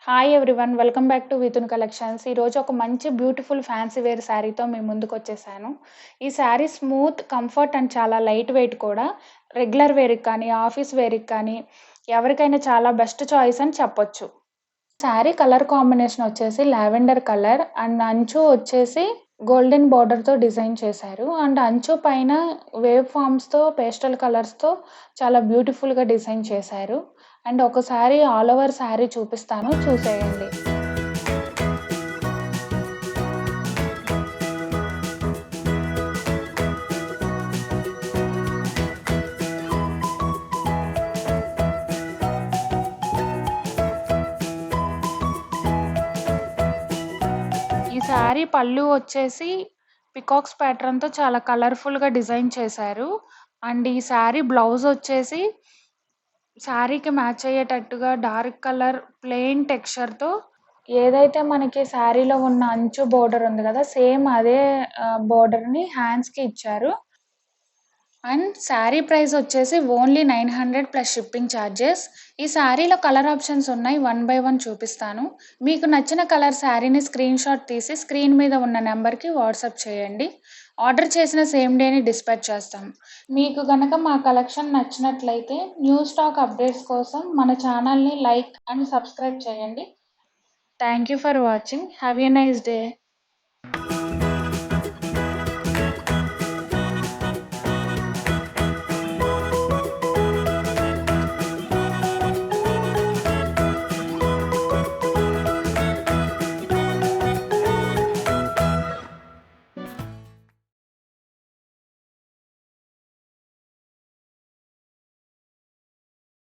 Hi everyone. Welcome back to వితున్ collections. ఈరోజు ఒక మంచి బ్యూటిఫుల్ ఫ్యాన్సీ వేర్ శారీతో మీ ముందుకొచ్చేసాను. ఈ శారీ స్మూత్, కంఫర్ట్ అండ్ చాలా లైట్ వెయిట్ కూడా. రెగ్యులర్ వేర్‌కి కానీ, ఆఫీస్ వేర్‌కి కానీ ఎవరికైనా చాలా బెస్ట్ చాయిస్ అని చెప్పొచ్చు. శారీ కలర్ కాంబినేషన్ వచ్చేసి లావెండర్ కలర్ అండ్ అంచు వచ్చేసి గోల్డెన్ బోర్డర్‌తో డిజైన్ చేశారు. అండ్ అంచు పైన వేవ్ ఫార్మ్స్‌తో, పేస్టల్ కలర్స్‌తో చాలా బ్యూటిఫుల్‌గా డిజైన్ చేశారు. అండ్ ఒకసారి ఆల్ ఓవర్ శారీ చూపిస్తాను, చూసేయండి. ఈ శారీ పళ్ళు వచ్చేసి పికాక్స్ ప్యాటర్న్‌తో చాలా కలర్‌ఫుల్‌గా డిజైన్ చేశారు. అండ్ ఈ శారీ బ్లౌజ్ వచ్చేసి శారీకి మ్యాచ్ అయ్యేటట్టుగా డార్క్ కలర్ ప్లెయిన్ టెక్స్చర్‌తో ఏదైతే మనకి శారీలో ఉన్న అంచు బోర్డర్ ఉంది గదా! సేమ్ అదే బోర్డర్‌ని హ్యాండ్స్‌కి ఇచ్చారు. అండ్ శారీ ప్రైస్ వచ్చేసి ఓన్లీ 900 ప్లస్ షిప్పింగ్ ఛార్జెస్. ఈ శారీలో కలర్ ఆప్షన్స్ ఉన్నాయి. వన్ బై వన్ చూపిస్తాను. మీకు నచ్చిన కలర్ శారీని స్క్రీన్‌షాట్ తీసి స్క్రీన్ మీద ఉన్న నంబర్‌కి వాట్సాప్ చేయండి. ఆర్డర్ చేసిన సేమ్ డేని డిస్పాచ్ చేస్తాం. మీకు గనక మా కలెక్షన్ నచ్చినట్లయితే న్యూ స్టాక్ అప్డేట్స్ కోసం మన ఛానల్‌ని లైక్ అండ్ సబ్స్క్రైబ్ చేయండి. Thank you for watching. Have a nice day.